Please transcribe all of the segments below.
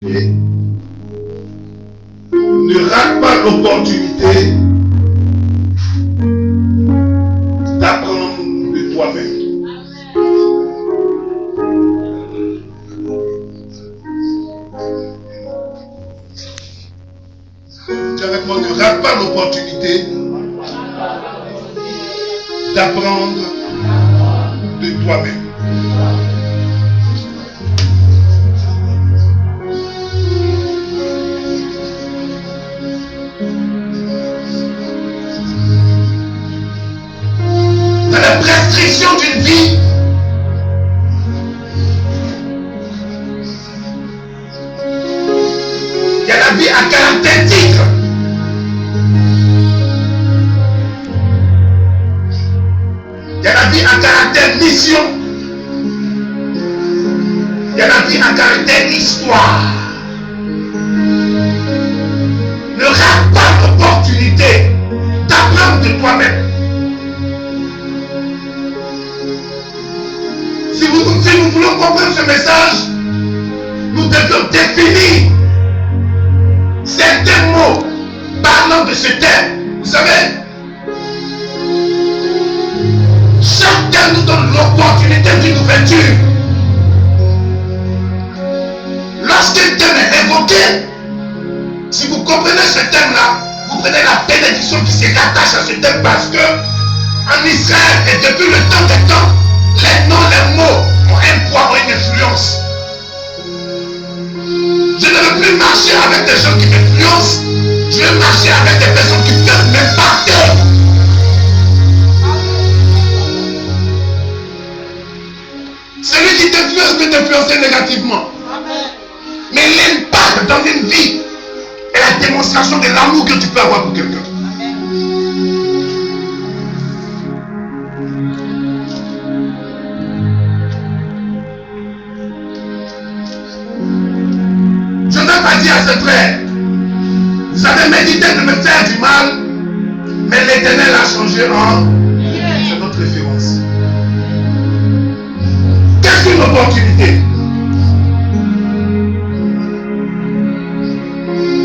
Et ne rate pas l'opportunité d'apprendre de toi-même. Dis avec moi, ne rate pas l'opportunité d'apprendre de toi-même. Dans la prescription d'une vie, il y a la vie à caractère titre. Il y a la vie à caractère mission. Il y a la vie à caractère histoire. Ne rate pas l'opportunité d'apprendre de toi-même. Si nous voulons comprendre ce message, nous devons définir certains mots parlant de ce thème. Vous savez, chaque thème nous donne l'opportunité d'une ouverture. Lorsqu'un thème est évoqué, si vous comprenez ce thème-là, vous prenez la bénédiction qui se rattache à ce thème, parce que en Israël et depuis le temps des temps, les noms, les mots ont un poids, ont une influence. Je ne veux plus marcher avec des gens qui m'influencent. Je veux marcher avec des personnes qui peuvent m'impacter. Celui qui t'influence peut t'influencer négativement. Mais l'impact dans une vie est la démonstration de l'amour que tu peux avoir pour quelqu'un. Je ne vais pas dire à ce frère, vous avez médité de me faire du mal, mais l'Éternel a changé en... C'est notre référence. Qu'est-ce qu'une opportunité?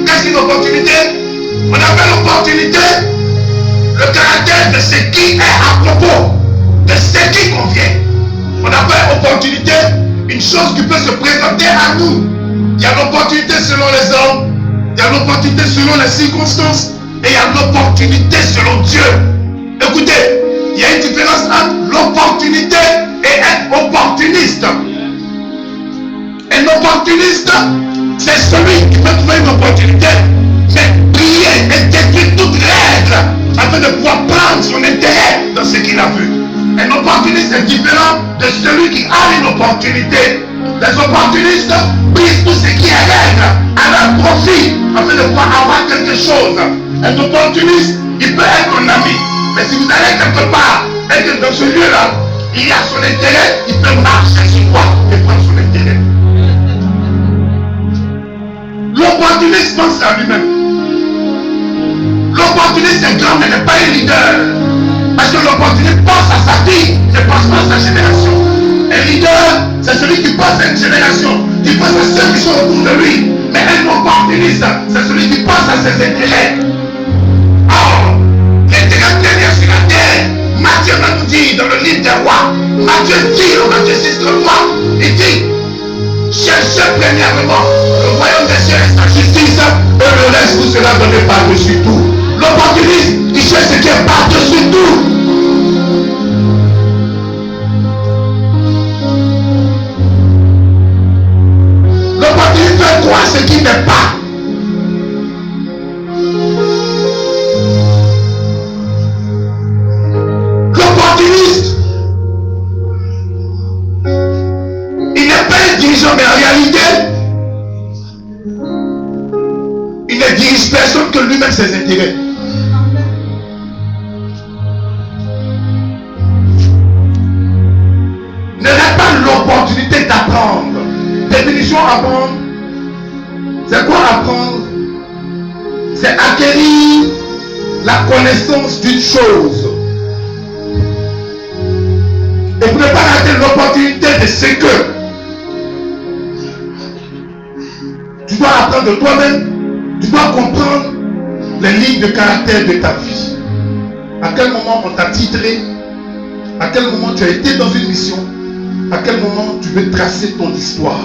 Qu'est-ce qu'une opportunité? On appelle l'opportunité le caractère de ce qui est à propos, de ce qui convient. On appelle opportunité une chose qui peut se présenter à nous. Il y a l'opportunité selon les hommes, il y a l'opportunité selon les circonstances, et il y a l'opportunité selon Dieu. Écoutez, il y a une différence entre l'opportunité et un opportuniste. Un opportuniste, c'est celui qui peut trouver une opportunité, mais prier et détruire toute règle afin de pouvoir prendre son intérêt dans ce qu'il a vu. Un opportuniste est différent de celui qui a une opportunité. Les opportunistes brisent tout ce qui est règle à leur profit afin de pouvoir avoir quelque chose. Un opportuniste, il peut être un ami, mais si vous allez quelque part et que dans ce lieu-là, il y a son intérêt, il peut marcher sur toi et prendre son intérêt. L'opportuniste pense à lui-même. L'opportuniste est grand mais n'est pas un leader. Parce que l'opportuniste pense à sa vie, ne pense pas à sa génération. Un leader, c'est celui qui pense à une génération, qui pense à ceux qui sont autour de lui. Mais un opportuniste, c'est celui qui pense à ses intérêts. Or, l'intérêt dernier sur la terre, Matthieu va nous dire dans le livre des rois, Matthieu dit au Matthieu 6:3, il dit, cherchez premièrement le royaume des cieux et sa justice, et le reste vous sera donné par-dessus tout. L'opportuniste, il cherche ce qui est par-dessus tout. L'opportuniste fait croire ce qui n'est pas. L'opportuniste, il n'est pas un dirigeant, mais en réalité, il ne dirige personne que lui-même ses intérêts. Ne rate pas l'opportunité d'apprendre. Définition apprendre. C'est quoi apprendre? C'est acquérir la connaissance d'une chose. Et vous ne pas rater l'opportunité de ce que Tu dois apprendre de toi-même. Tu dois comprendre les lignes de caractère de ta vie. À quel moment on t'a titré? À quel moment tu as été dans une mission? À quel moment tu veux tracer ton histoire?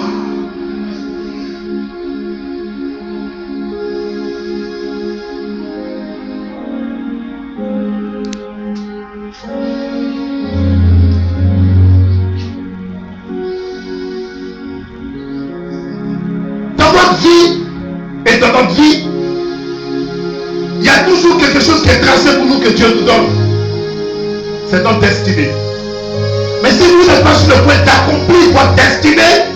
Dans votre vie et dans notre vie, il y a toujours quelque chose qui est tracé pour nous que Dieu nous donne. C'est notre destinée. Mais si vous n'êtes pas sur le point d'accomplir votre destinée,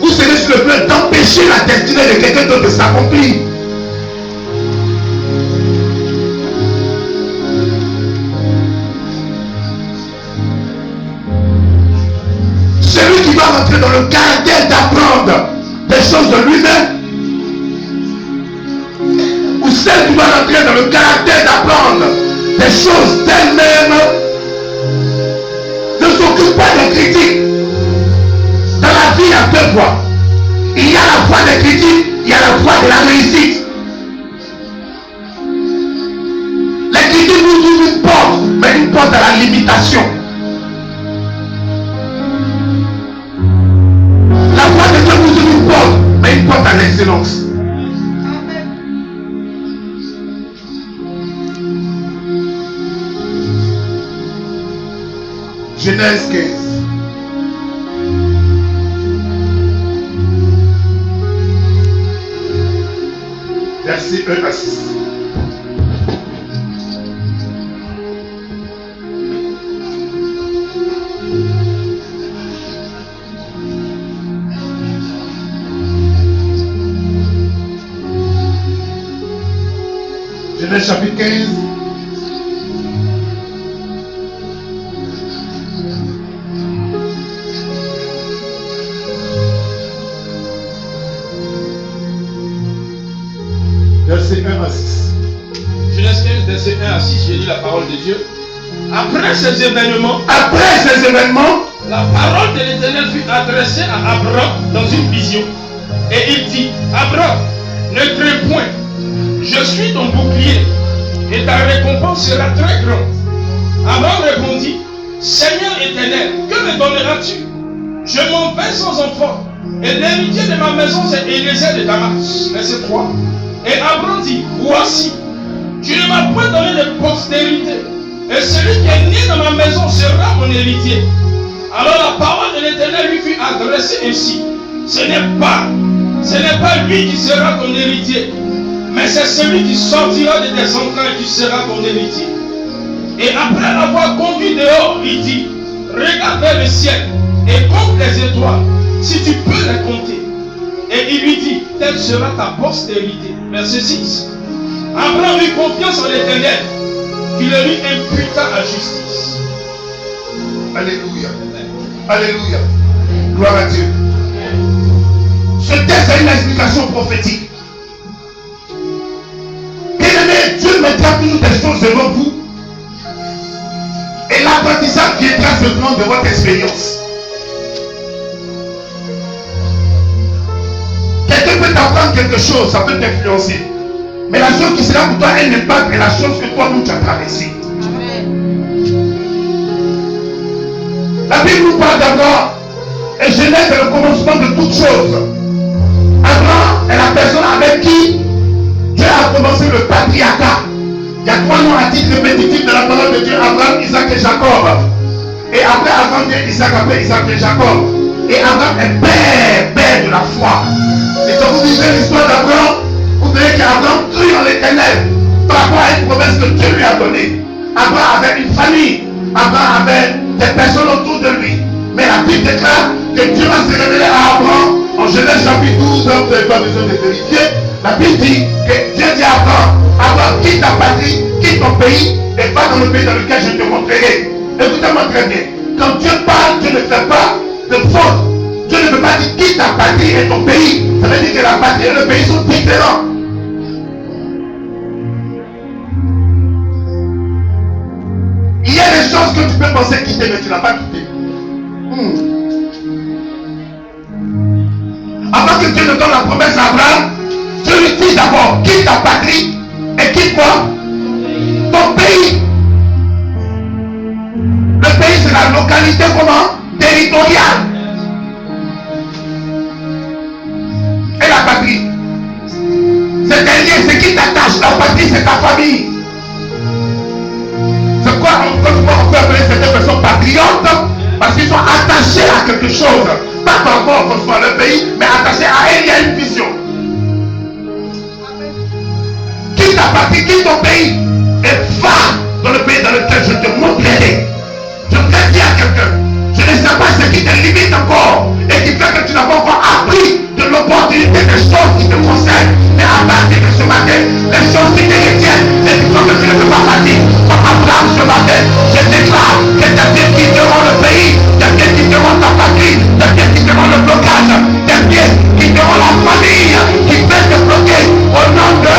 vous serez sur le point d'empêcher la destinée de quelqu'un d'autre de s'accomplir. Celui qui va rentrer dans le caractère d'apprendre des choses de lui-même, ou celle qui va rentrer dans le caractère d'apprendre des choses d'elle-même, ne s'occupe pas des critiques. Dans la vie, il y a deux voies. Il y a la voie des critiques, il y a la voie de la réussite. Les critiques vous ouvrent une porte, mais une porte à la limitation. La voie de Dieu vous ouvre une porte, mais une porte à l'excellence. Genèse 15. Versets 1 à 6. Genèse chapitre 15. Verset 1 à 6. Genèse 15, verset 1 à 6, j'ai lu la parole de Dieu. Après ces événements, la parole de l'Éternel fut adressée à Abraham dans une vision. Et il dit, Abraham, ne crains point, je suis ton bouclier, et ta récompense sera très grande. Abraham répondit, Seigneur éternel, que me donneras-tu? Je m'en vais sans enfant, et l'héritier de ma maison c'est Eliezer de Damas. Verset 3. Et Abraham dit, voici, tu ne m'as point donné de postérité, et celui qui est né dans ma maison sera mon héritier. Alors la parole de l'Éternel lui fut adressée ainsi, ce n'est pas lui qui sera ton héritier, mais c'est celui qui sortira de tes entrailles qui sera ton héritier. Et après l'avoir conduit dehors, il dit, regarde vers le ciel et compte les étoiles, si tu peux les compter. Et il lui dit, telle sera ta postérité. Verset 6. Abraham eut confiance en l'Éternel, qui le lui imputa à justice. Alléluia. Alléluia. Gloire à Dieu. Ce texte a une explication prophétique. Bien-aimé, Dieu mettra toujours des choses devant vous. Et l'apprentissage viendra seulement de votre expérience. Quelqu'un peut t'apprendre quelque chose, ça peut t'influencer. Mais la chose qui sera pour toi un impact est la chose que toi-même tu as traversée. La Bible nous parle d'Abraham. Et Genèse est le commencement de toutes choses. Abraham est la personne avec qui Dieu a commencé le patriarcat. Il y a trois noms à titre répétitif de la parole de Dieu, Abraham, Isaac et Jacob. Et après Abraham vient Isaac, après Isaac et Jacob. Et Abraham est père de la foi. Et quand vous lisez l'histoire d'Abraham, vous verrez qu'Abraham crie en l'Éternel par rapport à une promesse que Dieu lui a donnée. Abraham avait une famille, Abraham avait des personnes autour de lui. Mais la Bible déclare que Dieu va se révéler à Abraham en Genèse chapitre 12, vous n'avez pas besoin de vérifier. La Bible dit que Dieu dit à Abraham, Abraham, quitte ta patrie, quitte ton pays et va dans le pays dans lequel je te montrerai. Écoutez-moi très bien. Quand Dieu parle, Dieu ne fait pas de faute. Dieu ne peut pas dire quitte ta patrie et ton pays. Ça veut dire que la patrie et le pays sont différents. Il y a des choses que tu peux penser quitter, mais tu n'as pas quitté. Avant que Dieu ne donne la promesse à Abraham, d'abord, quitte ta patrie et quitte quoi? Ton pays. Le pays, c'est la localité comment? Territoriale. Et la patrie, c'est un lien, c'est qui t'attache. La patrie, c'est ta famille. C'est quoi on peut appeler certaines personnes patriotes? Parce qu'ils sont attachés à quelque chose. Pas par rapport à leur pays, mais attachés à elle, il y a une vision. Quitte ta patrie, quitte ton pays et va dans le pays dans lequel je te montrerai. Je voudrais dire à quelqu'un, je ne sais pas ce qui te limite encore et qui fait que tu n'as pas encore appris de l'opportunité des choses qui te concernent. Mais à partir de ce matin, les choses qui te retiennent, c'est des choses que tu ne peux pas partir. Comme Abraham ce matin, je déclare que tes pieds quitteront le pays, tes pieds quitteront ta patrie, tes pieds quitteront le blocage, tes pieds quitteront la famille qui peut te bloquer. Au nom de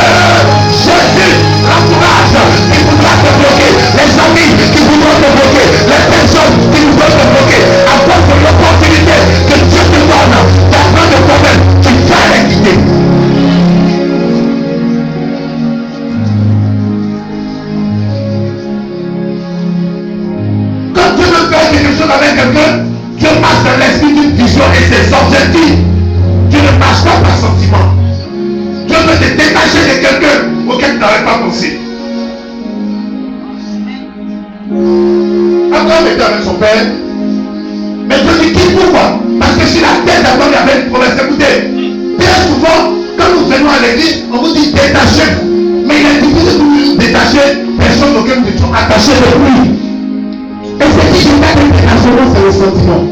Jésus, l'entourage qui voudra te bloquer, les amis qui voudront te bloquer, les personnes qui voudront te bloquer, à cause de l'opportunité que Dieu te donne d'apprendre le problème, tu vas les quitter. Quand Dieu veut faire quelque chose avec quelqu'un, Dieu marche dans l'esprit d'une vision et ses objectifs. Tu ne marches pas par sentiment. Dieu veut te détacher de quelqu'un auquel tu n'avais pas pensé. Abraham était avec son père. Mais Dieu dit quitte pourquoi? Parce que si la tête d'Abraham avait une promesse, écoutez, bien souvent, quand nous venons à l'église, on vous dit détachez-vous. Mais il est difficile de nous détacher des choses auxquelles nous étions attachés de lui. Et ce qui est détachement, c'est le sentiment.